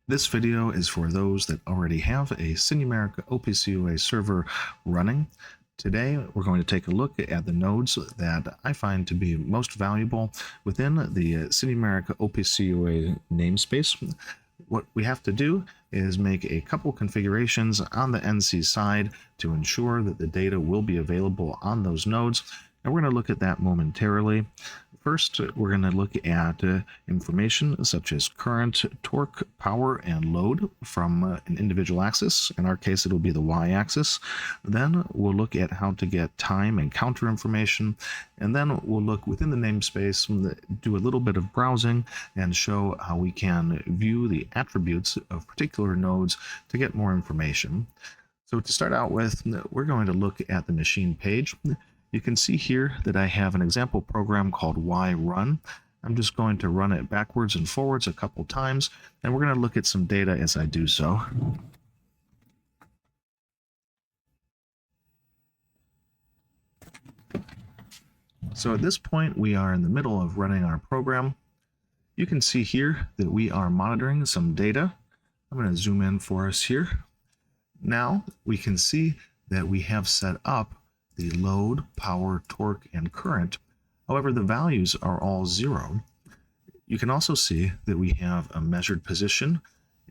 This video is for those that already have a SINUMERIK OPC UA server running. Today, we're going to take a look at the nodes that I find to be most valuable within the SINUMERIK OPC UA namespace. What we have to do is make a couple configurations on the NC side to ensure that the data will be available on those nodes, and we're going to look at that momentarily. First, we're going to look at information such as current, torque, power, and load from an individual axis. In our case, it'll be the y-axis. Then we'll look at how to get time and counter information. And then we'll look within the namespace, do a little bit of browsing, and show how we can view the attributes of particular nodes to get more information. So to start out with, we're going to look at the machine page. You can see here that I have an example program called yrun. I'm just going to run it backwards and forwards a couple times, and we're going to look at some data as I do so. So at this point, we are in the middle of running our program. You can see here that we are monitoring some data. I'm going to zoom in for us here. Now we can see that we have set up the load, power, torque, and current. However, the values are all 0. You can also see that we have a measured position,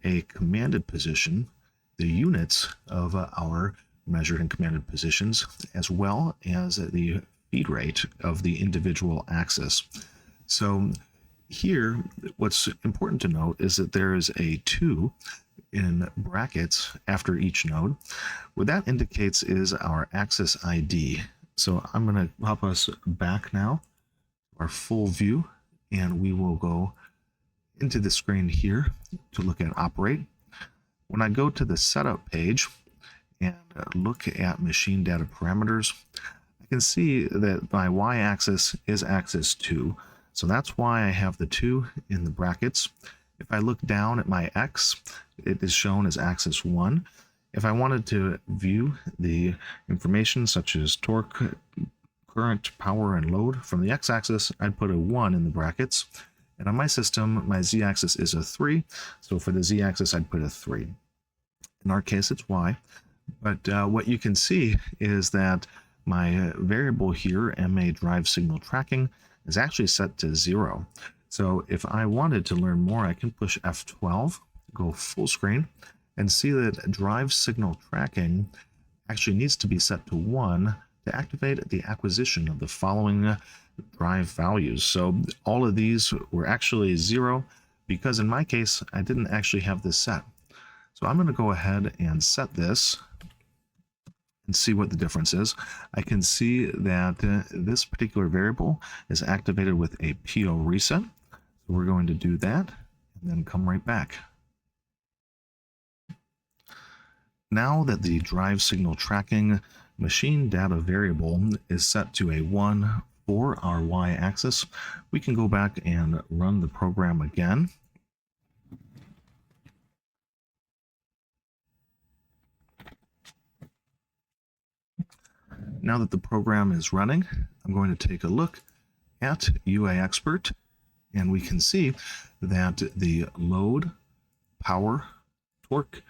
a commanded position, the units of our measured and commanded positions, as well as the feed rate of the individual axis. So here, what's important to note is that there is a 2 in brackets after each node. What that indicates is our axis ID. So I'm going to hop us back now, our full view, and we will go into the screen here to look at operate. When I go to the setup page and look at machine data parameters, I can see that my y-axis is axis 2. So that's why I have the 2 in the brackets. If I look down at my x, it is shown as axis 1. If I wanted to view the information such as torque, current, power, and load from the x-axis, I'd put a 1 in the brackets. And on my system, my z-axis is a 3. So for the z-axis, I'd put a 3. In our case, it's y. But what you can see is that my variable here, MA drive signal tracking, is actually set to 0. So if I wanted to learn more, I can push F12, go full screen, and see that drive signal tracking actually needs to be set to 1 to activate the acquisition of the following drive values. So all of these were actually 0 because in my case, I didn't actually have this set. So I'm going to go ahead and set this and see what the difference is. I can see that this particular variable is activated with a PO reset. So we're going to do that and then come right back. Now that the drive signal tracking machine data variable is set to a 1 for our y-axis, we can go back and run the program again. Now that the program is running, I'm going to take a look at UA Expert, and we can see that the load, power, torque,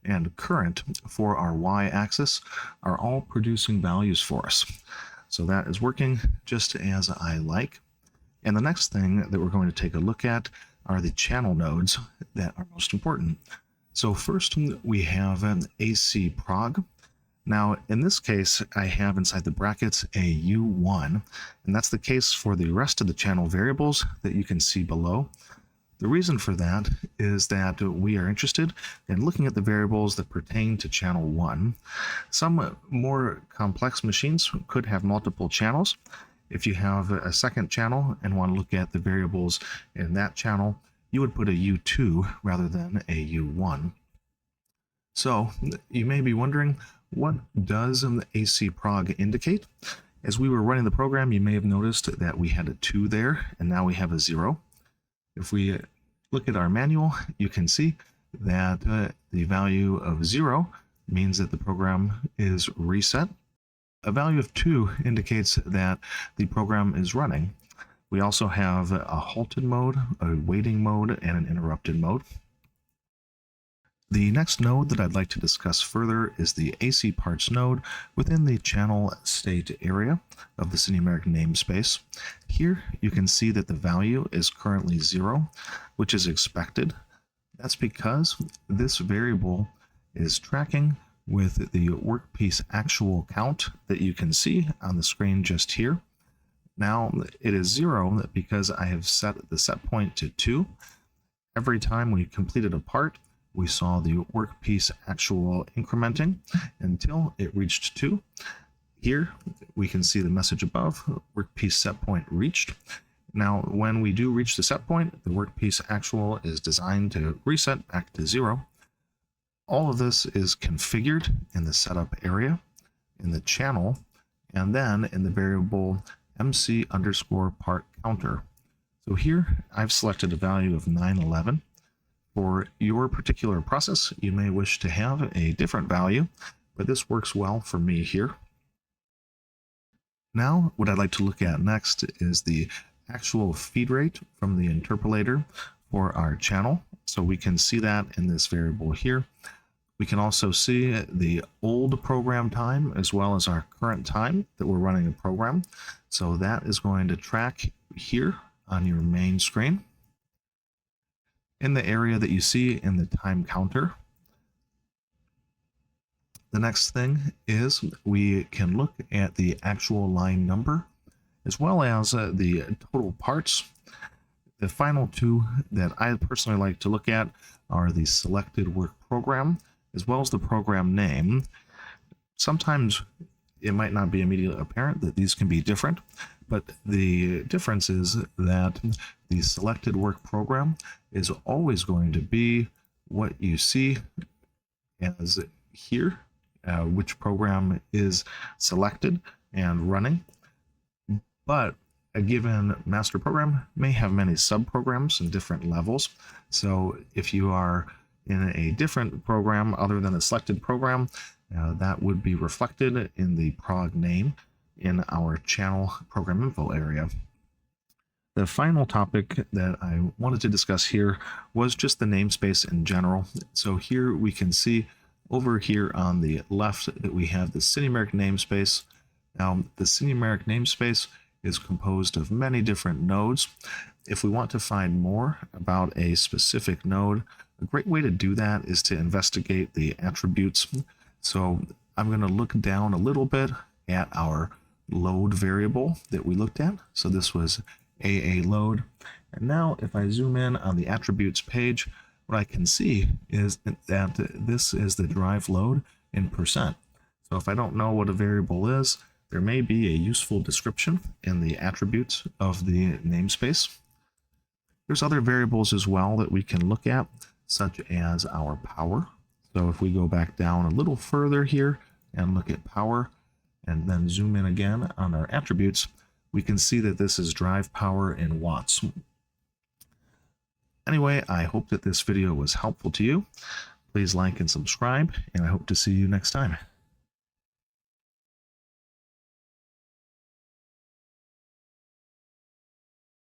and current for our y-axis are all producing values for us. So that is working just as I like. And the next thing that we're going to take a look at are the channel nodes that are most important. So first we have an acProg. Now, in this case, I have inside the brackets a U1, and that's the case for the rest of the channel variables that you can see below. The reason for that is that we are interested in looking at the variables that pertain to channel 1. Some more complex machines could have multiple channels. If you have a second channel and want to look at the variables in that channel, you would put a U2 rather than a U1. So you may be wondering, what does the acProg indicate? As we were running the program, you may have noticed that we had a 2 there, and now we have a 0. If we look at our manual, you can see that the value of 0 means that the program is reset. A value of 2 indicates that the program is running. We also have a halted mode, a waiting mode, and an interrupted mode. The next node that I'd like to discuss further is the AC parts node within the channel state area of the SINUMERIK namespace. Here you can see that the value is currently 0, which is expected. That's because this variable is tracking with the workpiece actual count that you can see on the screen just here. Now it is 0 because I have set the set point to 2. Every time we completed a part, we saw the workpiece actual incrementing until it reached 2. Here we can see the message above, workpiece set point reached. Now when we do reach the set point, the workpiece actual is designed to reset back to 0. All of this is configured in the setup area, in the channel, and then in the variable MC_part counter. So here I've selected a value of 911. For your particular process, you may wish to have a different value, but this works well for me here. Now, what I'd like to look at next is the actual feed rate from the interpolator for our channel. So we can see that in this variable here. We can also see the old program time as well as our current time that we're running a program. So that is going to track here on your main screen in the area that you see in the time counter. The next thing is we can look at the actual line number as well as the total parts. The final two that I personally like to look at are the selected work program as well as the program name. Sometimes it might not be immediately apparent that these can be different, but the difference is that the selected work program is always going to be what you see as here, which program is selected and running. But a given master program may have many subprograms and different levels. So if you are in a different program other than a selected program, that would be reflected in the prog name in our channel program info area. The final topic that I wanted to discuss here was just the namespace in general. So here we can see over here on the left that we have the SINUMERIK namespace. Now the SINUMERIK namespace is composed of many different nodes. If we want to find more about a specific node, a great way to do that is to investigate the attributes. So I'm going to look down a little bit at our load variable that we looked at. So this was aaLoad. And now if I zoom in on the attributes page, what I can see is that this is the drive load in %. So if I don't know what a variable is, there may be a useful description in the attributes of the namespace. There's other variables as well that we can look at, such as our power. So if we go back down a little further here and look at power and then zoom in again on our attributes, we can see that this is drive power in watts. Anyway, I hope that this video was helpful to you. Please like and subscribe, and I hope to see you next time.